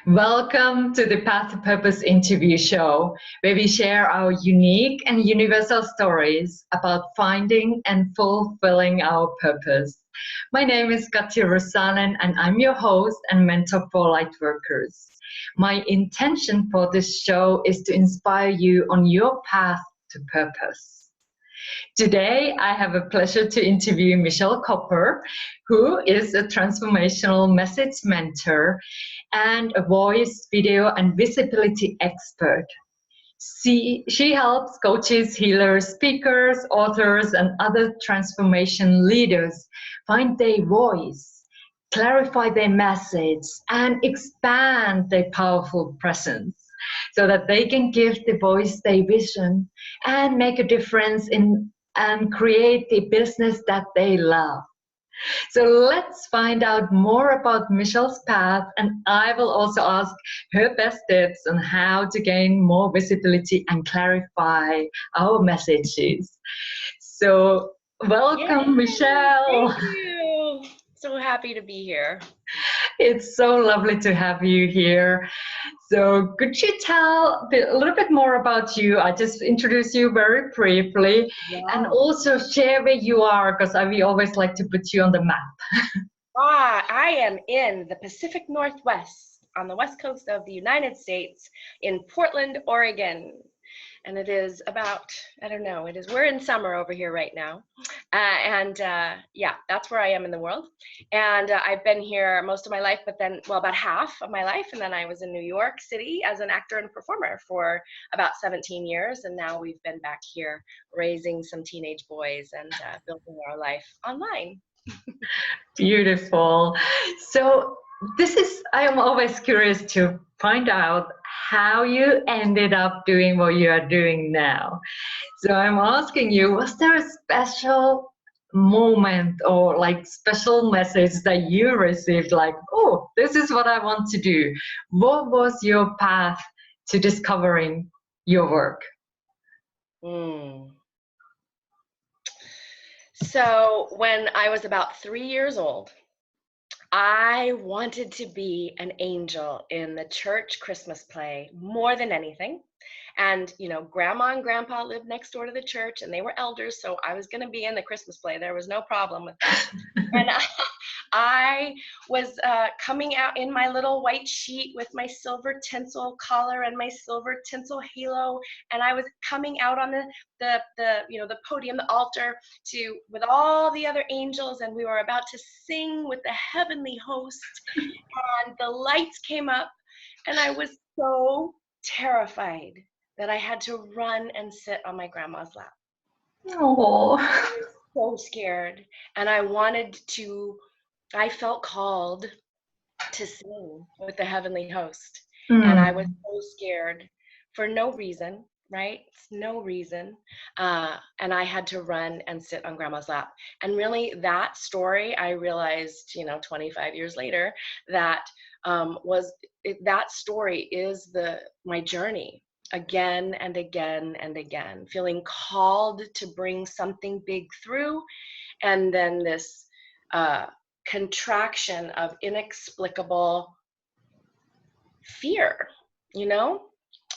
Welcome to the Path to Purpose interview show, where we share our unique and universal stories about finding and fulfilling our purpose. My name is Katja, and I'm your host and mentor for lightworkers. My intention for this show is to inspire you on your path to purpose. Today, I have a pleasure to interview Michelle Kopper, who is a transformational message mentor and a voice, video, and visibility expert. She helps coaches, healers, speakers, authors, and other transformation leaders find their voice, clarify their message, and expand their powerful presence so that they can give the voice their vision and make a difference in and create the business that they love. So let's find out more about Michelle's path, and I will also ask her best tips on how to gain more visibility and clarify our messages. So welcome, Yay. Michelle. Thank you. So happy to be here. It's so lovely to have you here. So could you tell a little bit more about you? I just introduced you very briefly, and also share where you are, because we always like to put you on the map. I am in the Pacific Northwest on the west coast of the United States in Portland, Oregon. And it is about, we're in summer over here right now. Yeah, that's where I am in the world. And I've been here most of my life, but then, about half of my life. And then I was in New York City as an actor and performer for about 17 years. And now we've been back here raising some teenage boys and building our life online. Beautiful. So I am always curious to find out how you ended up doing what you are doing now. So I'm asking you, was there a special moment or special message that you received, like, oh, this is what I want to do? What was your path to discovering your work? So when I was about 3 years old, I wanted to be an angel in the church Christmas play more than anything. And, grandma and grandpa lived next door to the church and they were elders. So I was going to be in the Christmas play. There was no problem with that. And I was coming out in my little white sheet with my silver tinsel collar and my silver tinsel halo. And I was coming out on the podium, the altar, with all the other angels, and we were about to sing with the heavenly host, and the lights came up, and I was so terrified that I had to run and sit on my grandma's lap. Oh, I was so scared, and I felt called to sing with the heavenly host, and I was so scared for no reason. Right? No reason. And I had to run and sit on grandma's lap. And really that story, I realized, 25 years later, that that story is my journey again and again and again, feeling called to bring something big through. And then this contraction of inexplicable fear,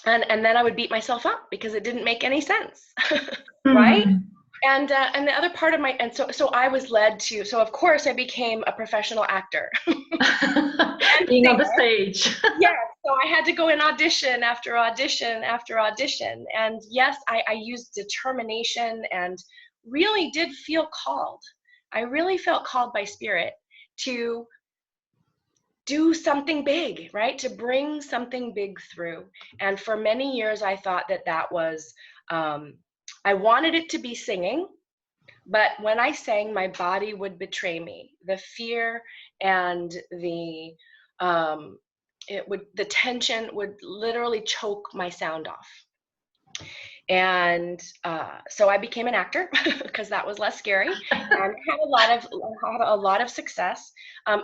And then I would beat myself up because it didn't make any sense, right? And the other part of so I was led to, so of course I became a professional actor. Being on the stage. Yes, so I had to go in audition after audition after audition. And yes, I used determination and really did feel called. I really felt called by spirit to do something big, right? To bring something big through. And for many years, I thought that was, I wanted it to be singing, but when I sang, my body would betray me. The fear and the tension would literally choke my sound off. And so I became an actor because that was less scary, and had a lot of success,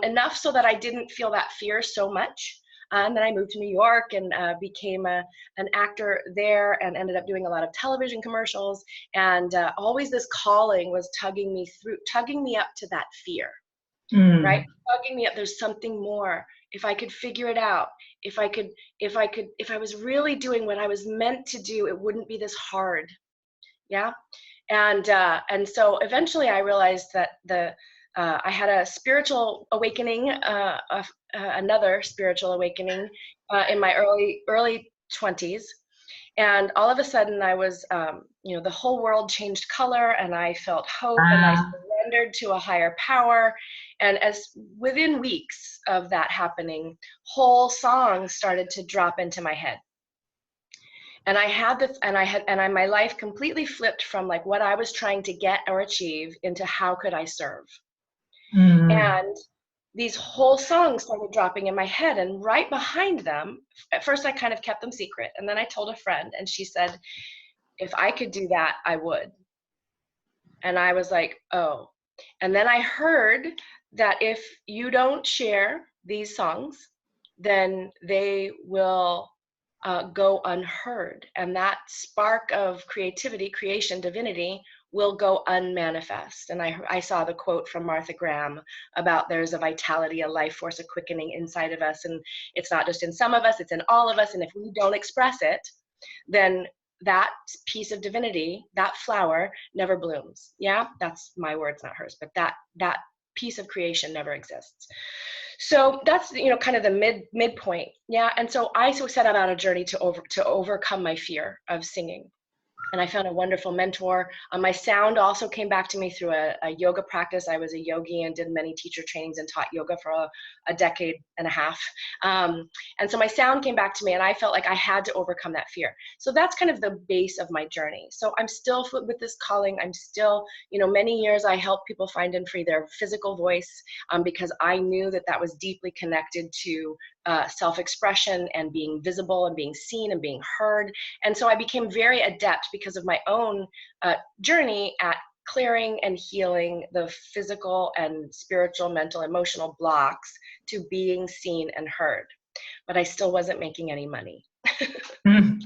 enough so that I didn't feel that fear so much. And then I moved to New York and became an actor there, and ended up doing a lot of television commercials. And always this calling was tugging me up to that fear. right? Mm. Bugging me up. There's something more. If I could figure it out, if I was really doing what I was meant to do, it wouldn't be this hard. Yeah. And so eventually I realized that I had a spiritual awakening, another spiritual awakening in my early 20s. And all of a sudden I was, the whole world changed color, and I felt hope, and I Ah. surrendered to a higher power. And as within weeks of that happening, whole songs started to drop into my head. And I had this, my life completely flipped from like what I was trying to get or achieve into how could I serve. Mm. And these whole songs started dropping in my head, and right behind them, at first I kind of kept them secret, and then I told a friend, and she said, if I could do that, I would. And I was like, oh. And then I heard that if you don't share these songs, then they will go unheard. And that spark of creativity, creation, divinity will go unmanifest. And I saw the quote from Martha Graham about there's a vitality, a life force, a quickening inside of us. And it's not just in some of us, it's in all of us. And if we don't express it, then that piece of divinity, that flower, never blooms. Yeah, that's my words, not hers, but that piece of creation never exists. So that's kind of the midpoint. Yeah, and so I set out on a journey to overcome my fear of singing. And I found a wonderful mentor. My sound also came back to me through a yoga practice. I was a yogi and did many teacher trainings and taught yoga for a decade and a half. And so my sound came back to me, and I felt like I had to overcome that fear. So that's kind of the base of my journey. So I'm still with this calling. I'm still, many years I help people find and free their physical voice, because I knew that was deeply connected to self-expression and being visible and being seen and being heard. And so I became very adept because of my own journey at clearing and healing the physical and spiritual, mental, emotional blocks to being seen and heard. But I still wasn't making any money. Mm.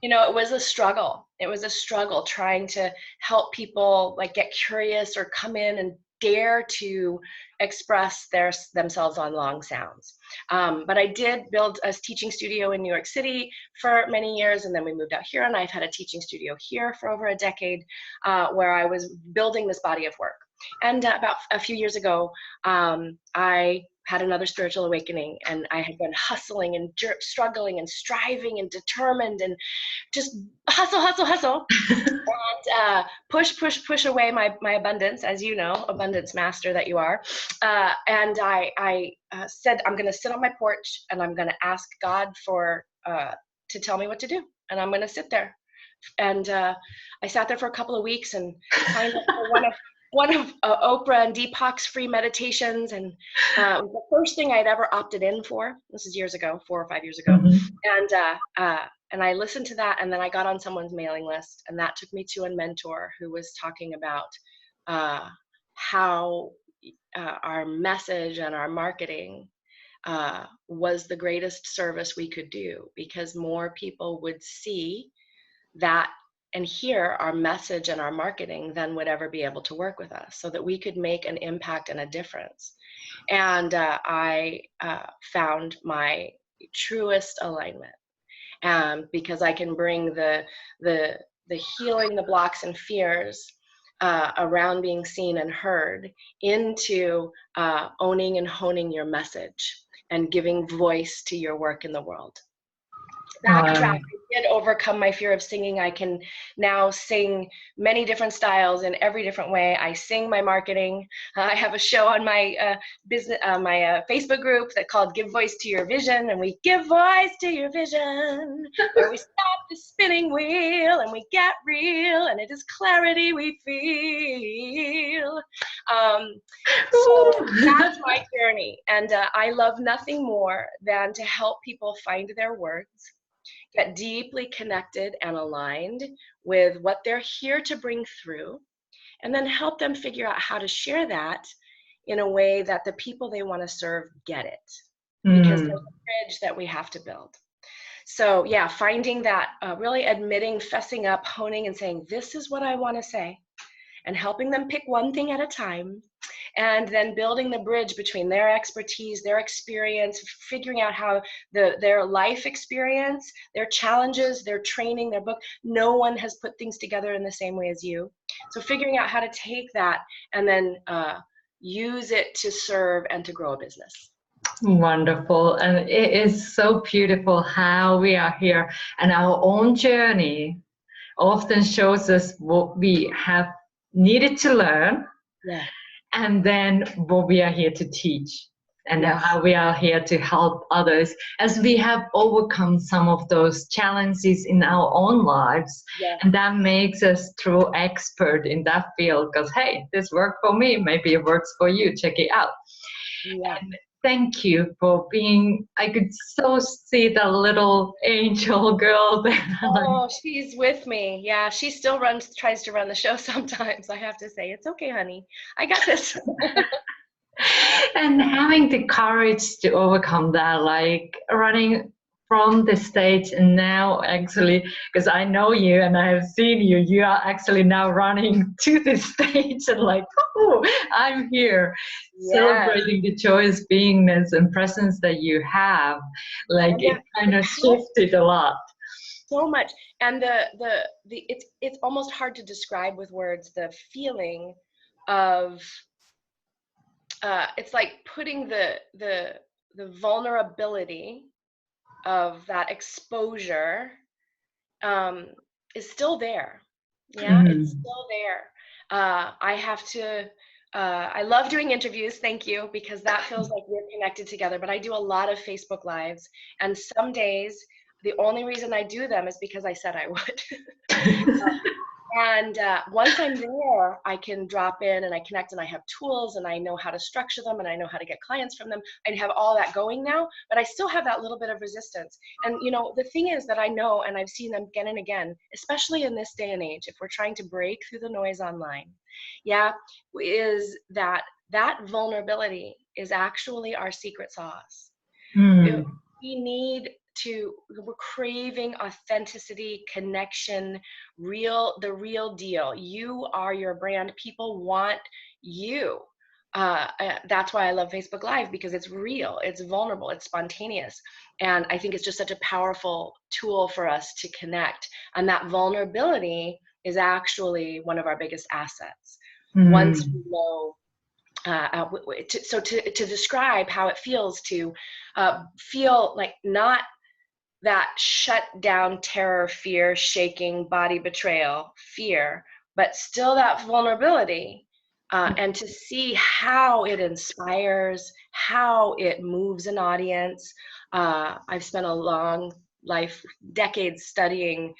It was a struggle. It was a struggle trying to help people like get curious or come in and dare to express themselves on long sounds. But I did build a teaching studio in New York City for many years, and then we moved out here, and I've had a teaching studio here for over a decade, where I was building this body of work. And about a few years ago, I had another spiritual awakening, and I had been hustling and struggling and striving and determined and just hustle, and push away my abundance, as you know, abundance master that you are. And I said, I'm going to sit on my porch, and I'm going to ask God to tell me what to do, and I'm going to sit there. And I sat there for a couple of weeks and signed up for one of Oprah and Deepak's free meditations, and it was the first thing I'd ever opted in for. This is years ago, 4 or 5 years ago. Mm-hmm. And I listened to that, and then I got on someone's mailing list, and that took me to a mentor who was talking about how our message and our marketing was the greatest service we could do, because more people would see that and hear our message and our marketing than would ever be able to work with us, so that we could make an impact and a difference. And I found my truest alignment, because I can bring the healing, the blocks and fears around being seen and heard into owning and honing your message and giving voice to your work in the world. That did overcome my fear of singing. I can now sing many different styles in every different way. I sing my marketing. I have a show on my business, my Facebook group that called "Give Voice to Your Vision," and we give voice to your vision, where we stop the spinning wheel and we get real, and it is clarity we feel. So that's my journey, and I love nothing more than to help people find their words, get deeply connected and aligned with what they're here to bring through, and then help them figure out how to share that in a way that the people they want to serve get it, because there's a bridge that we have to build. So yeah, finding that, really admitting, fessing up, honing, and saying, this is what I want to say. and helping them pick one thing at a time, and then building the bridge between their expertise, their experience, figuring out how their life experience, their challenges, their training, their book, no one has put things together in the same way as you. So figuring out how to take that and then use it to serve and to grow a business. Wonderful. And it is so beautiful how we are here, and our own journey often shows us what we have needed to learn, and then what we are here to teach, and how we are here to help others as we have overcome some of those challenges in our own lives. And that makes us true expert in that field, because hey, this worked for me, maybe it works for you, check it out. And thank you for being, I could so see the little angel girl there. Oh, she's with me. Yeah, she still tries to run the show sometimes. I have to say, it's okay, honey. I got this. And having the courage to overcome that, like running from the stage, and now actually, because I know you and I have seen you, you are actually now running to the stage and like, oh, I'm here, celebrating the joyous beingness and presence that you have. Like it kind of shifted a lot. So much. And it's almost hard to describe with words the feeling of it's like putting the vulnerability of that exposure is still there. It's still there. I have to I love doing interviews, thank you, because that feels like we're connected together, but I do a lot of Facebook Lives, and some days the only reason I do them is because I said I would. And once I'm there, I can drop in and I connect, and I have tools, and I know how to structure them, and I know how to get clients from them. I have all that going now, but I still have that little bit of resistance. And you know, the thing is that I know, and I've seen them again and again, especially in this day and age, if we're trying to break through the noise online, is that vulnerability is actually our secret sauce. We need we're craving authenticity, connection, the real deal. You are your brand. People want you. That's why I love Facebook Live, because it's real, it's vulnerable, it's spontaneous. And I think it's just such a powerful tool for us to connect. And that vulnerability is actually one of our biggest assets. Once we know, to describe how it feels to feel like not that shut down terror, fear, shaking, body betrayal, fear, but still that vulnerability, and to see how it inspires, how it moves an audience. I've spent a long life, decades, studying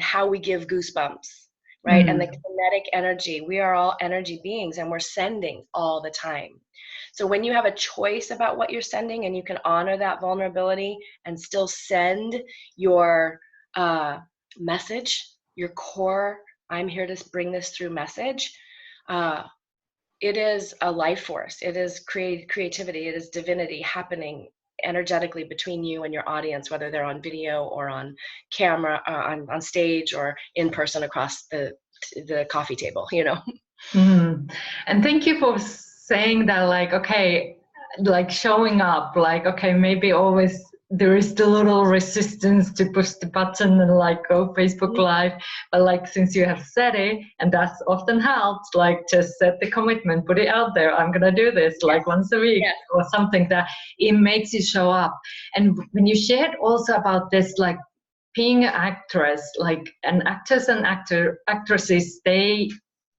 how we give goosebumps, right? And the kinetic energy. We are all energy beings, and we're sending all the time. So when you have a choice about what you're sending, and you can honor that vulnerability and still send your message, your core, I'm here to bring this through message, it is a life force. It is creativity. It is divinity happening energetically between you and your audience, whether they're on video or on camera, on stage, or in person across the coffee table, you know. And thank you for saying that, like, okay, like showing up, like, okay, maybe always there is the little resistance to push the button and like go Facebook Live, but like since you have said it, and that's often helps, like just set the commitment, put it out there, I'm gonna do this like once a week or something, that it makes you show up. And when you shared also about this, like being an actress, like an actors and actresses, they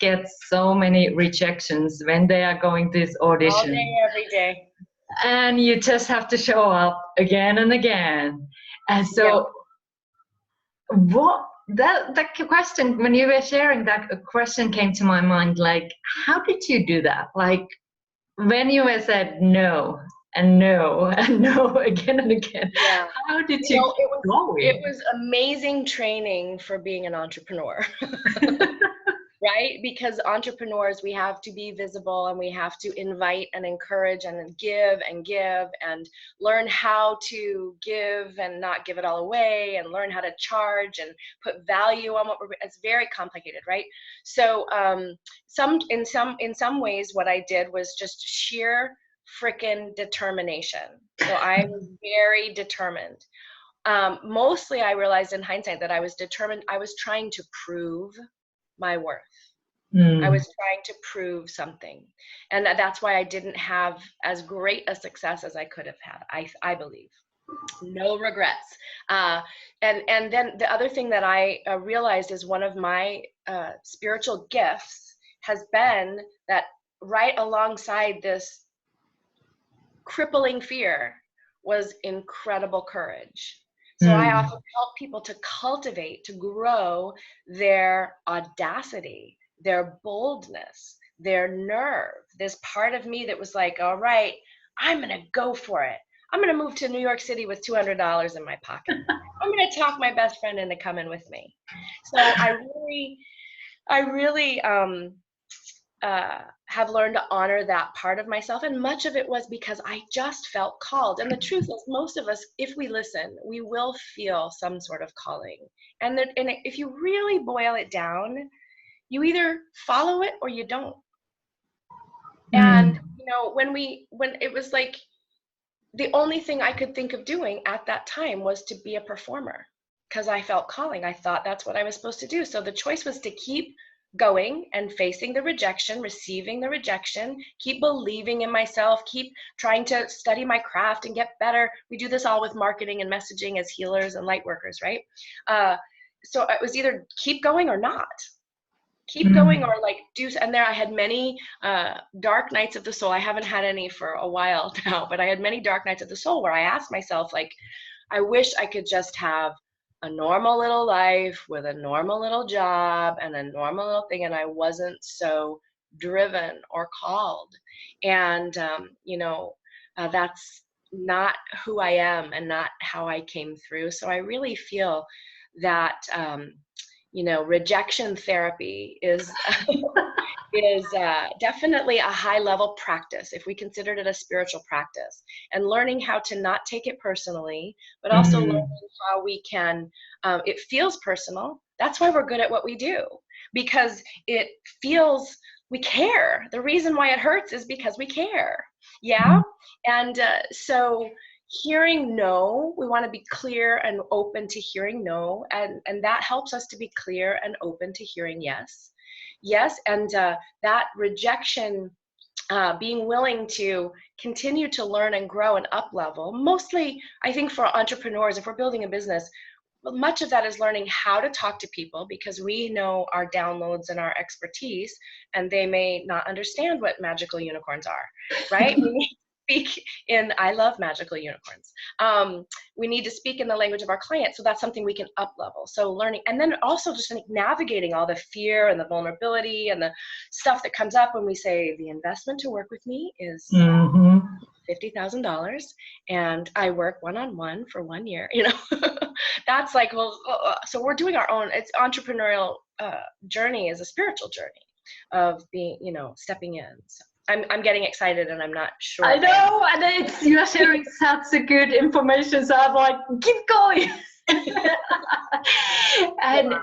get so many rejections when they are going to this audition. All day, every day. And you just have to show up again and again. And so that question, when you were sharing that, a question came to my mind, like, how did you do that? Like when you were said no and no and no again and again, how did you keep going? It was amazing training for being an entrepreneur. right? Because entrepreneurs, we have to be visible, and we have to invite and encourage and give and learn how to give and not give it all away, and learn how to charge and put value on what it's very complicated, right? So in some ways, what I did was just sheer freaking determination. So I was very determined. Mostly I realized in hindsight that I was determined. I was trying to prove my worth. I was trying to prove something. And that's why I didn't have as great a success as I could have had, I believe. No regrets. And then the other thing that I realized is one of my spiritual gifts has been that right alongside this crippling fear was incredible courage. So I often help people to cultivate, to grow their audacity, their boldness, their nerve. This part of me that was like, all right, I'm going to go for it. I'm going to move to New York City with $200 in my pocket. I'm going to talk my best friend into coming with me. So I really have learned to honor that part of myself, and much of it was because I just felt called. And the truth is, most of us, if we listen, we will feel some sort of calling. And if you really boil it down, you either follow it or you don't. And when it was like the only thing I could think of doing at that time was to be a performer, because I felt calling. I thought that's what I was supposed to do. So the choice was to keep going and facing the rejection, receiving the rejection, keep believing in myself, keep trying to study my craft and get better. We do this all with marketing and messaging as healers and light workers, right? So it was either keep going or not. Keep going or like do. And there I had many dark nights of the soul. I haven't had any for a while now, but I had many dark nights of the soul where I asked myself, like, I wish I could just have a normal little life with a normal little job and a normal little thing, and I wasn't so driven or called. And that's not who I am and not how I came through. So I really feel that rejection therapy is definitely a high level practice, if we considered it a spiritual practice, and learning how to not take it personally, but also learning how we can, it feels personal. That's why we're good at what we do, because it feels, we care. The reason why it hurts is because we care. Yeah. And so hearing no, we want to be clear and open to hearing no, and that helps us to be clear and open to hearing yes. And that rejection, being willing to continue to learn and grow and up level. Mostly, I think for entrepreneurs, if we're building a business, much of that is learning how to talk to people, because we know our downloads and our expertise, and they may not understand what magical unicorns are, right? We need to speak in, I love magical unicorns. We need to speak in the language of our client. So that's something we can up level. So learning, and then also just like navigating all the fear and the vulnerability and the stuff that comes up when we say the investment to work with me is $50,000 and I work one-on-one for 1 year, that's like, well, so we're doing our own, it's entrepreneurial journey is a spiritual journey of being, stepping in. So I'm getting excited and I'm not sure. I know, and you're sharing such a good information, so I'm like, keep going. And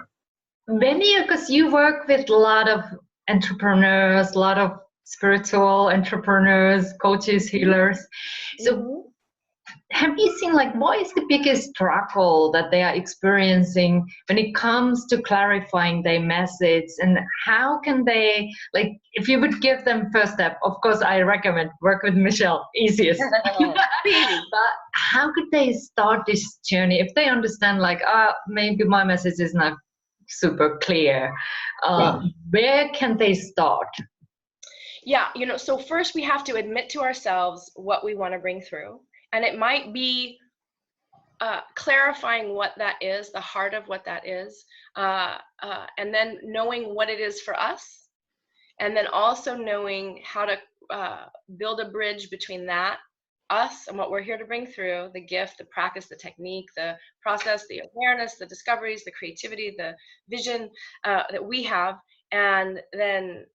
because you work with a lot of entrepreneurs, a lot of spiritual entrepreneurs, coaches, healers. So have you seen, like, what is the biggest struggle that they are experiencing when it comes to clarifying their message, and how can they, like, if you would give them first step, of course I recommend work with Michelle, easiest. But how could they start this journey if they understand, like, maybe my message is not super clear? Where can they start? Yeah, so first we have to admit to ourselves what we want to bring through. And it might be clarifying what that is, the heart of what that is, and then knowing what it is for us, and then also knowing how to build a bridge between that, us, and what we're here to bring through, the gift, the practice, the technique, the process, the awareness, the discoveries, the creativity, the vision that we have, and then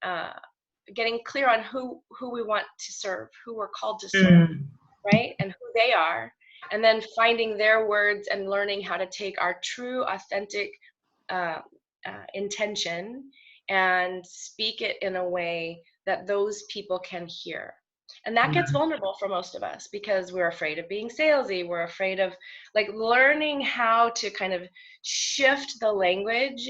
getting clear on who we want to serve, who we're called to serve, Mm. right? And who they are. And then finding their words and learning how to take our true, authentic intention and speak it in a way that those people can hear. And that gets vulnerable for most of us because we're afraid of being salesy. We're afraid of like learning how to kind of shift the language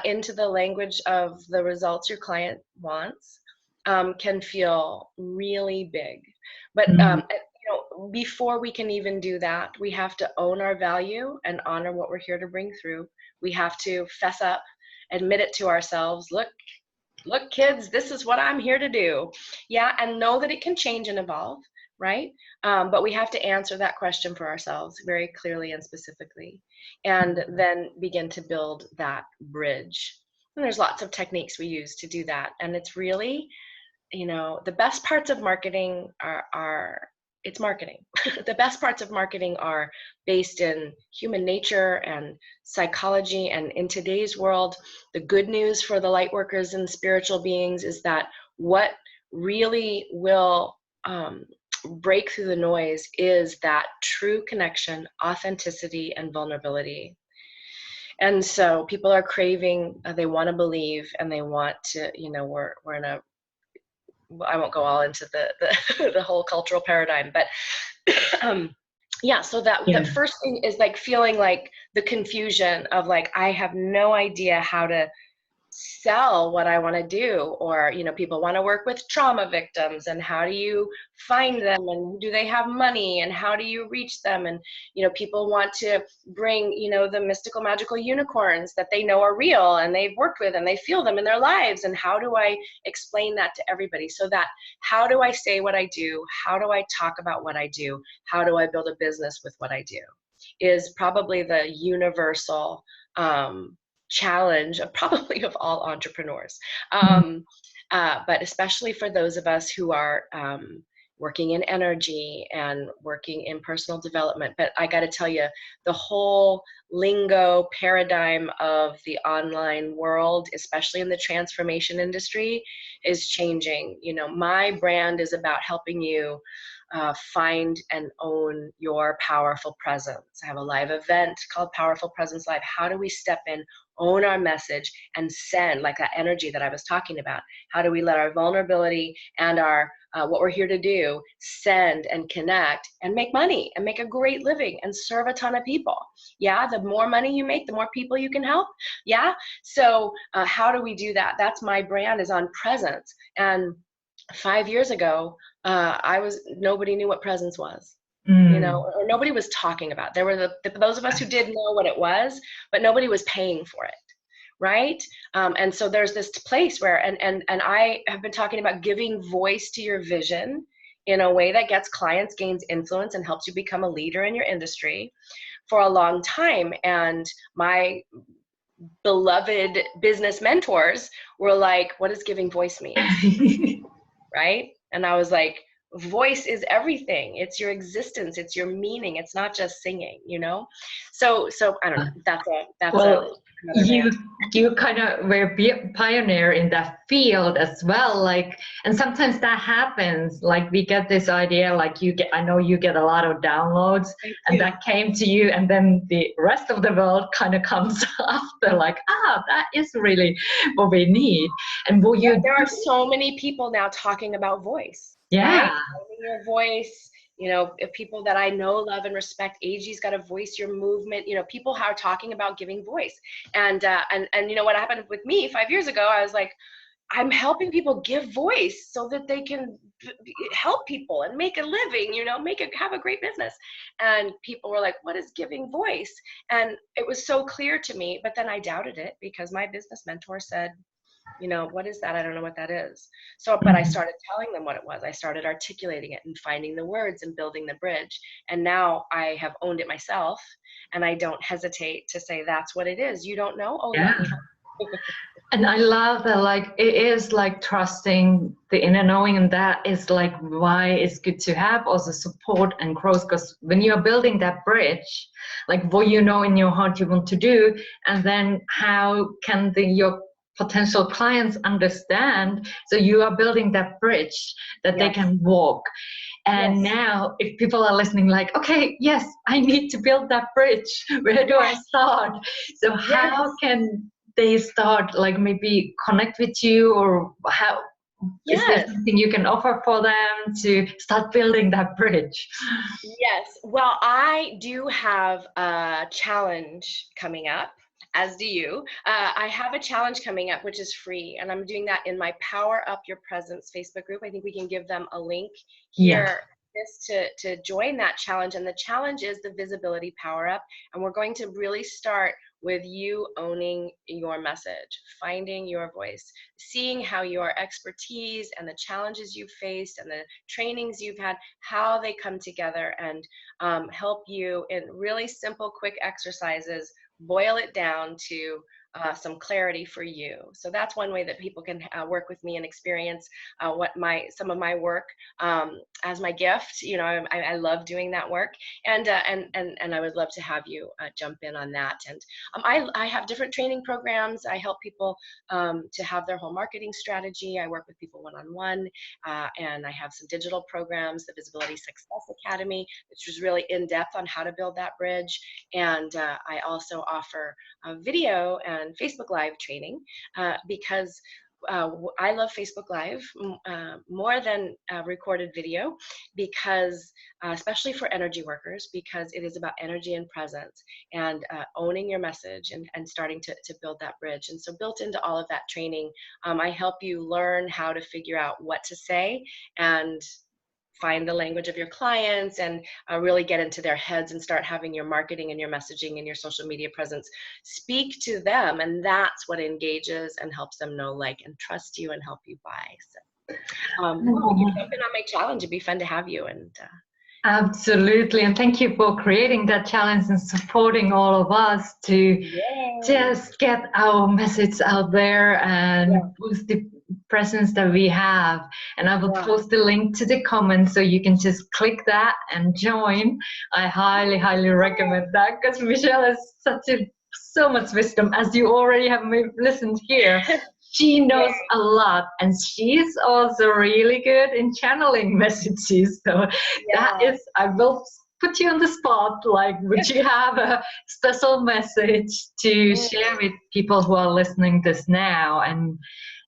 into the language of the results your client wants can feel really big. But before we can even do that, we have to own our value and honor what we're here to bring through. We have to fess up, admit it to ourselves. Look, kids, this is what I'm here to do. Yeah, and know that it can change and evolve, right? But we have to answer that question for ourselves very clearly and specifically, and then begin to build that bridge. And there's lots of techniques we use to do that. And it's really, the best parts of marketing are it's marketing. The best parts of marketing are based in human nature and psychology. And in today's world, the good news for the light workers and spiritual beings is that what really will break through the noise is that true connection, authenticity, and vulnerability. And so people are craving, they want to believe, and they want to, we're in a, I won't go all into the the whole cultural paradigm, but yeah, so that first thing is like feeling like the confusion of like, I have no idea how to sell what I want to do, or people want to work with trauma victims, and how do you find them, and do they have money, and how do you reach them, and people want to bring the mystical magical unicorns that they know are real and they've worked with and they feel them in their lives, and how do I explain that to everybody? So that how do I say what I do, how do I talk about what I do, how do I build a business with what I do, is probably the universal challenge of probably of all entrepreneurs, but especially for those of us who are working in energy and working in personal development. But I got to tell you, the whole lingo paradigm of the online world, especially in the transformation industry, is changing. My brand is about helping you find and own your powerful presence. I have a live event called Powerful Presence Live. How do we step in, own our message, and send, like that energy that I was talking about? How do we let our vulnerability and our what we're here to do send and connect and make money and make a great living and serve a ton of people? Yeah, the more money you make, the more people you can help. Yeah, so how do we do that? That's my brand, is on presence. And 5 years ago, nobody knew what presence was, or nobody was talking about it. There were those of us who did know what it was, but nobody was paying for it, right? And so there's this place where, and I have been talking about giving voice to your vision in a way that gets clients, gains influence, and helps you become a leader in your industry for a long time. And my beloved business mentors were like, what does giving voice mean? Right? And I was like, voice is everything. It's your existence. It's your meaning. It's not just singing, So I don't know. That's you kind of were a pioneer in that field as well. Like, and sometimes that happens. Like, we get this idea, like I know you get a lot of downloads, and that came to you, and then the rest of the world kind of comes after, like, that is really what we need. And there are so many people now talking about voice. Yeah. Right? Finding your voice, people that I know, love, and respect. AG's got to voice your movement. People who are talking about giving voice. And what happened with me 5 years ago, I was like, I'm helping people give voice so that they can help people and make a living, have a great business. And people were like, what is giving voice? And it was so clear to me, but then I doubted it because my business mentor said, what is that? I don't know what that is. So, but I started telling them what it was. I started articulating it and finding the words and building the bridge. And now I have owned it myself, and I don't hesitate to say, that's what it is. You don't know? Oh, yeah. And I love that, like, it is like trusting the inner knowing, and that is like why it's good to have also support and growth, because when you're building that bridge, like what in your heart you want to do, and then how can your potential clients understand. So you are building that bridge that they can walk. And now if people are listening like, okay, yes, I need to build that bridge. Where do I start? So how can they start, like maybe connect with you, or how is there something you can offer for them to start building that bridge? Yes. Well, I do have a challenge coming up, as do you. I have a challenge coming up, which is free, and I'm doing that in my Power Up Your Presence Facebook group. I think we can give them a link here to join that challenge. And the challenge is the Visibility Power Up. And we're going to really start with you owning your message, finding your voice, seeing how your expertise and the challenges you've faced and the trainings you've had, how they come together and help you in really simple, quick exercises, boil it down to some clarity for you. So that's one way that people can work with me and experience some of my work as my gift. You know, I love doing that work, and I would love to have you jump in on that. And I have different training programs. I help people to have their whole marketing strategy. I work with people one-on-one, and I have some digital programs, the Visibility Success Academy, which is really in depth on how to build that bridge. And I also offer video and Facebook Live training because I love Facebook Live more than recorded video, because especially for energy workers, because it is about energy and presence and owning your message and starting to build that bridge. And so built into all of that training, I help you learn how to figure out what to say and find the language of your clients and really get into their heads and start having your marketing and your messaging and your social media presence speak to them. And that's what engages and helps them know, like, and trust you and help you buy. So you jump in on my challenge. It'd be fun to have you. And absolutely. And thank you for creating that challenge and supporting all of us to just get our message out there and boost the presence that we have. And I will post the link to the comments so you can just click that and join. I highly, highly recommend that, because Michelle has so much wisdom, as you already have listened here. She knows a lot, and she's also really good in channeling messages. So that is, I will put you on the spot, like, would you have a special message to share with people who are listening this now, and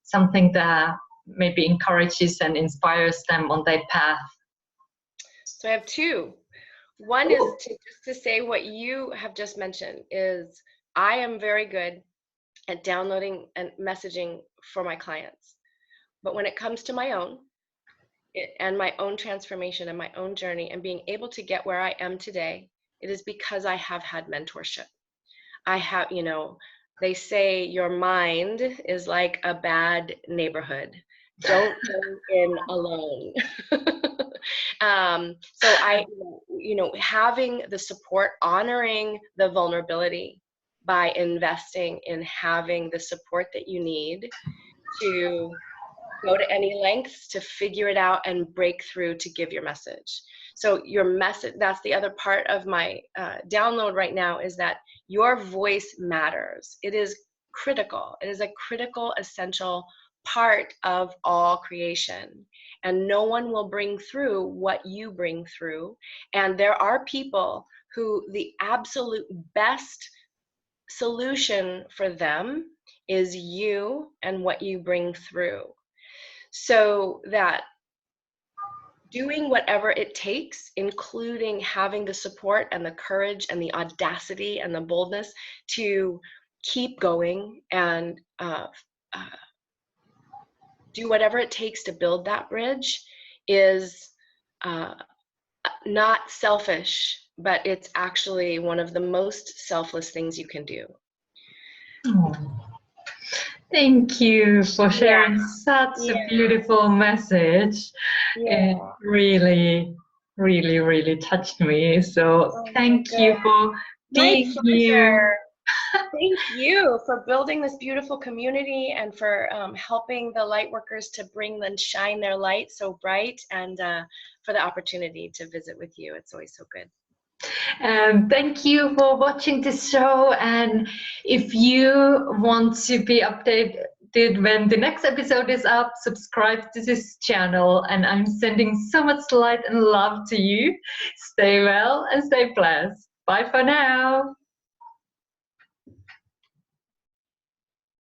something that maybe encourages and inspires them on their path? So I have two. One is just to say what you have just mentioned is I am very good at downloading and messaging for my clients. But when it comes to my own and my own transformation and my own journey and being able to get where I am today, it is because I have had mentorship. I have, they say your mind is like a bad neighborhood. Don't go in alone. So having the support, honoring the vulnerability by investing in having the support that you need to go to any lengths to figure it out and break through to give your message. So your message, that's the other part of my download right now, is that your voice matters. It is critical. It is a critical, essential part of all creation. And no one will bring through what you bring through. And there are people who the absolute best solution for them is you and what you bring through. So that doing whatever it takes, including having the support and the courage and the audacity and the boldness to keep going and do whatever it takes to build that bridge, is not selfish, but it's actually one of the most selfless things you can do. Thank you for sharing such a beautiful message. It really, really, really touched me. So thank you for being here. Thank you for building this beautiful community and for helping the light workers to bring and shine their light so bright, and for the opportunity to visit with you. It's always so good. Thank you for watching this show. And if you want to be updated when the next episode is up, subscribe to this channel, and I'm sending so much light and love to you. Stay well and stay blessed. Bye for now.